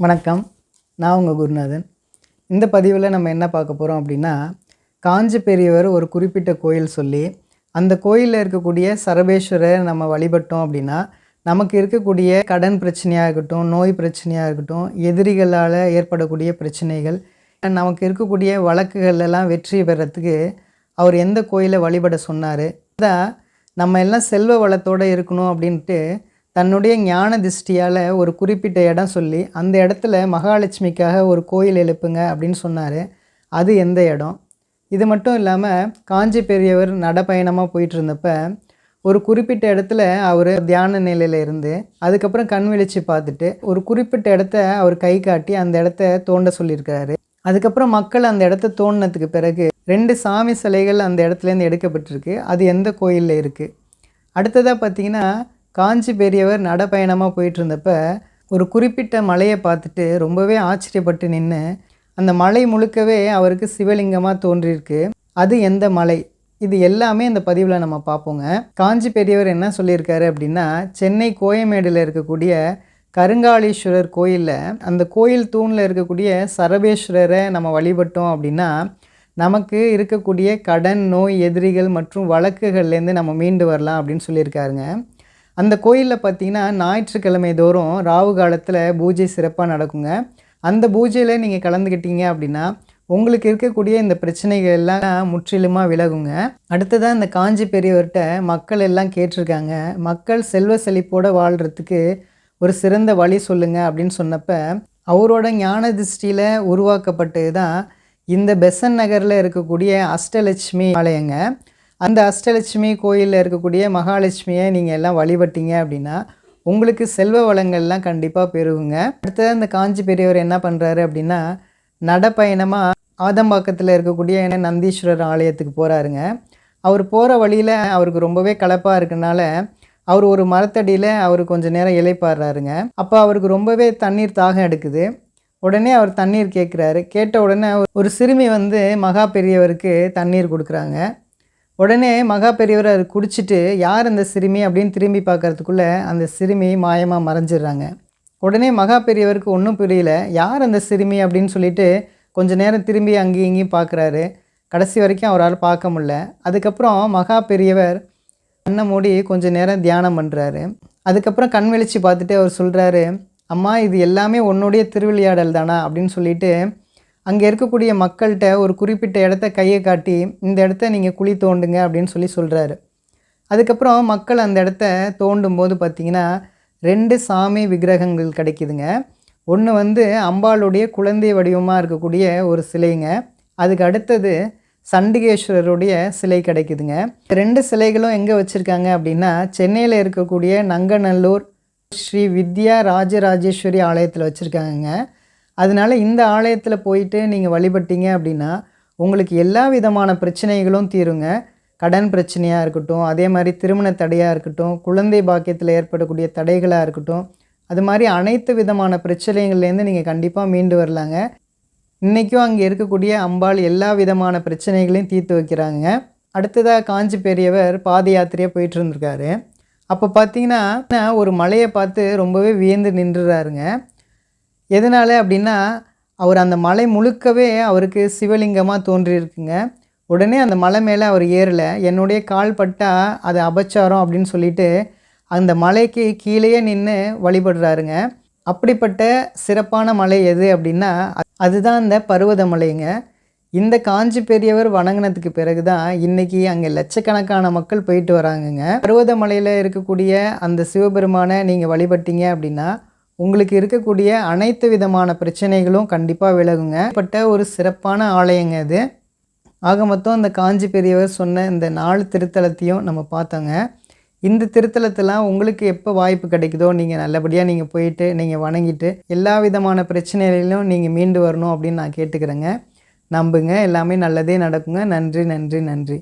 வணக்கம். நான் உங்கள் குருநாதன். இந்த பதிவில் நம்ம என்ன பார்க்க போகிறோம் அப்படின்னா, காஞ்சி பெரியவர் ஒரு குறிப்பிட்ட கோயில் சொல்லி, அந்த கோயிலில் இருக்கக்கூடிய சரபேஸ்வரர் நம்ம வழிபட்டோம் அப்படின்னா, நமக்கு இருக்கக்கூடிய கடன் பிரச்சனையாக இருக்கட்டும், நோய் பிரச்சனையாக இருக்கட்டும், எதிரிகளால் ஏற்படக்கூடிய பிரச்சனைகள், நமக்கு இருக்கக்கூடிய வழக்குகளெல்லாம் வெற்றி பெறத்துக்கு அவர் எந்த கோயிலை வழிபட சொன்னார். அதான் நம்ம எல்லாம் செல்வ வளத்தோடு இருக்கணும் அப்படின்ட்டு தன்னுடைய ஞான திருஷ்டியால் ஒரு குறிப்பிட்ட இடம் சொல்லி, அந்த இடத்துல மகாலட்சுமிக்காக ஒரு கோயில் எழுப்புங்க அப்படின்னு சொன்னார். அது எந்த இடம்? இது மட்டும் இல்லாமல் காஞ்சி பெரியவர் நடைப்பயணமாக போயிட்டு இருந்தப்ப ஒரு குறிப்பிட்ட இடத்துல அவர் தியான நிலையில் இருந்து அதுக்கப்புறம் கண் விழிச்சு பார்த்துட்டு ஒரு குறிப்பிட்ட இடத்த அவர் கை காட்டி அந்த இடத்த தோண்ட சொல்லியிருக்காரு. அதுக்கப்புறம் மக்கள் அந்த இடத்த தோண்டினதுக்கு பிறகு 2 சாமி சிலைகள் அந்த இடத்துலேருந்து எடுக்கப்பட்டிருக்கு. அது எந்த கோயிலில் இருக்குது? அடுத்ததாக பார்த்திங்கன்னா, காஞ்சி பெரியவர் நடைப்பயணமாக போயிட்டு இருந்தப்ப ஒரு குறிப்பிட்ட மலையை பார்த்துட்டு ரொம்பவே ஆச்சரியப்பட்டு நின்று, அந்த மலை முழுக்கவே அவருக்கு சிவலிங்கமாக தோன்றியிருக்கு. அது எந்த மலை? இது எல்லாமே இந்த பதிவில் நம்ம பார்ப்போங்க. காஞ்சி பெரியவர் என்ன சொல்லியிருக்காரு அப்படின்னா, சென்னை கோயமேடில் இருக்கக்கூடிய கருங்காலீஸ்வரர் கோயிலில் அந்த கோயில் தூணில் இருக்கக்கூடிய சரபேஸ்வரரை நம்ம வழிபட்டோம் அப்படின்னா, நமக்கு இருக்கக்கூடிய கடன், நோய், எதிரிகள் மற்றும் வழக்குகள்லேருந்து நம்ம மீண்டு வரலாம் அப்படின்னு சொல்லியிருக்காருங்க. அந்த கோயிலில் பார்த்திங்கன்னா, ஞாயிற்றுக்கிழமை தோறும் ராவு காலத்தில் பூஜை சிறப்பாக நடக்குங்க. அந்த பூஜையில் நீங்கள் கலந்துக்கிட்டீங்க அப்படின்னா, உங்களுக்கு இருக்கக்கூடிய இந்த பிரச்சனைகள் எல்லாம் முற்றிலுமாக விலகுங்க. அடுத்ததாக இந்த காஞ்சி பெரியவர்கிட்ட மக்கள் எல்லாம் கேட்டிருக்காங்க, மக்கள் செல்வ செழிப்போடு வாழ்கிறதுக்கு ஒரு சிறந்த வழி சொல்லுங்கள் அப்படின்னு சொன்னப்ப, அவரோட ஞான திருஷ்டியில் உருவாக்கப்பட்டது தான் இந்த பெசன் நகரில் இருக்கக்கூடிய அஷ்டலட்சுமி ஆலயங்க. அந்த அஷ்டலட்சுமி கோயிலில் இருக்கக்கூடிய மகாலட்சுமியை நீங்கள் எல்லாம் வழிபட்டீங்க அப்படின்னா உங்களுக்கு செல்வ வளங்கள்லாம் கண்டிப்பாக பெருகுங்க. அடுத்தது இந்த காஞ்சி பெரியவர் என்ன பண்ணுறாரு அப்படின்னா, நடைப்பயணமாக ஆதம்பாக்கத்தில் இருக்கக்கூடிய நந்தீஸ்வரர் ஆலயத்துக்கு போகிறாருங்க. அவர் போகிற வழியில் அவருக்கு ரொம்பவே களைப்பாக இருக்கனால அவர் ஒரு மரத்தடியில் அவர் கொஞ்சம் நேரம் இளைப்பாடுறாருங்க. அப்போ அவருக்கு ரொம்பவே தண்ணீர் தாகம் எடுக்குது. உடனே அவர் தண்ணீர் கேட்குறாரு. கேட்ட உடனே ஒரு சிறுமி மகா பெரியவருக்கு தண்ணீர் கொடுக்குறாங்க. உடனே மகா பெரியவர் அதை குடிச்சிட்டு யார் அந்த சிறுமி அப்படின்னு திரும்பி பார்க்கறதுக்குள்ளே அந்த சிறுமி மாயமாக மறைஞ்சிடுறாங்க. உடனே மகா பெரியவருக்கு ஒன்றும் புரியல, யார் அந்த சிறுமி அப்படின்னு சொல்லிட்டு கொஞ்சம் நேரம் திரும்பி அங்கேயும் இங்கேயும் பார்க்குறாரு. கடைசி வரைக்கும் அவரால் பார்க்க முடியல. அதுக்கப்புறம் மகா பெரியவர் கண்ணை மூடி கொஞ்சம் நேரம் தியானம் பண்ணுறாரு. அதுக்கப்புறம் கண் விழிச்சு பார்த்துட்டு அவர் சொல்கிறாரு, அம்மா இது எல்லாமே உன்னுடைய திருவிளையாடல் தானா அப்படின்னு சொல்லிட்டு அங்கே இருக்கக்கூடிய மக்கள்கிட்ட ஒரு குறிப்பிட்ட இடத்த கையை காட்டி, இந்த இடத்த நீங்கள் குழி தோண்டுங்க அப்படின்னு சொல்கிறாரு. அதுக்கப்புறம் மக்கள் அந்த இடத்த தோண்டும் போது பார்த்திங்கன்னா 2 சாமி விக்கிரகங்கள் கிடைக்குதுங்க. ஒன்று அம்பாளுடைய குழந்தை வடிவமாக இருக்கக்கூடிய ஒரு சிலைங்க. அதுக்கு அடுத்தது சண்டிகேஸ்வரருடைய சிலை கிடைக்குதுங்க. 2 சிலைகளும் எங்கே வச்சுருக்காங்க அப்படின்னா, சென்னையில் இருக்கக்கூடிய நங்கநல்லூர் ஸ்ரீ வித்யா ராஜராஜேஸ்வரி ஆலயத்தில் வச்சுருக்காங்கங்க. அதனால் இந்த ஆலயத்தில் போயிட்டு நீங்கள் வழிபட்டீங்க அப்படின்னா உங்களுக்கு எல்லா விதமான பிரச்சனைகளும் தீருங்க. கடன் பிரச்சனையாக இருக்கட்டும், அதே மாதிரி திருமண தடையாக இருக்கட்டும், குழந்தை பாக்கியத்தில் ஏற்படக்கூடிய தடைகளாக இருக்கட்டும், அது மாதிரி அனைத்து விதமான பிரச்சனைகள்லேருந்து நீங்கள் கண்டிப்பாக மீண்டு வரலாங்க. இன்றைக்கும் அங்கே இருக்கக்கூடிய அம்பாள் எல்லா விதமான பிரச்சனைகளையும் தீர்த்து வைக்கிறாங்க. அடுத்ததாக காஞ்சி பெரியவர் பாத யாத்திரையாக போயிட்டு இருந்திருக்காரு. அப்போ பார்த்தீங்கன்னா ஒரு மலையை பார்த்து ரொம்பவே வியந்து நின்றுறாருங்க. எதனால் அப்படின்னா, அவர் அந்த மலை முழுக்கவே அவருக்கு சிவலிங்கமாக தோன்றியிருக்குங்க. உடனே அந்த மலை மேலே அவர் ஏறலை. என்னுடைய கால் பட்டால் அது அபச்சாரம் அப்படின்னு சொல்லிட்டு அந்த மலைக்கு கீழேயே நின்று வழிபடுறாருங்க. அப்படிப்பட்ட சிறப்பான மலை எது அப்படின்னா, அதுதான் இந்த பர்வத மலைங்க. இந்த காஞ்சி பெரியவர் வணங்கினதுக்கு பிறகு தான் இன்றைக்கி அங்கே லட்சக்கணக்கான மக்கள் போயிட்டு வராங்கங்க. பர்வத மலையில் இருக்கக்கூடிய அந்த சிவபெருமானை நீங்கள் வழிபட்டீங்க அப்படின்னா உங்களுக்கு இருக்கக்கூடிய அனைத்து விதமான பிரச்சனைகளும் கண்டிப்பாக விலகுங்க. பட்ட ஒரு சிறப்பான ஆலயங்க இது. ஆக மொத்தம் இந்த காஞ்சி பெரியவர் சொன்ன இந்த 4 திருத்தலத்தையும் நம்ம பார்த்தோங்க. இந்த திருத்தலத்தெல்லாம் உங்களுக்கு எப்போ வாய்ப்பு கிடைக்குதோ நீங்கள் நல்லபடியாக நீங்கள் போயிட்டு நீங்கள் வணங்கிட்டு எல்லா விதமான பிரச்சனைகளிலும் நீங்கள் மீண்டு வரணும் அப்படின்னு நான் கேட்டுக்கிறேங்க. நம்புங்க, எல்லாமே நல்லதே நடக்குங்க. நன்றி, நன்றி, நன்றி.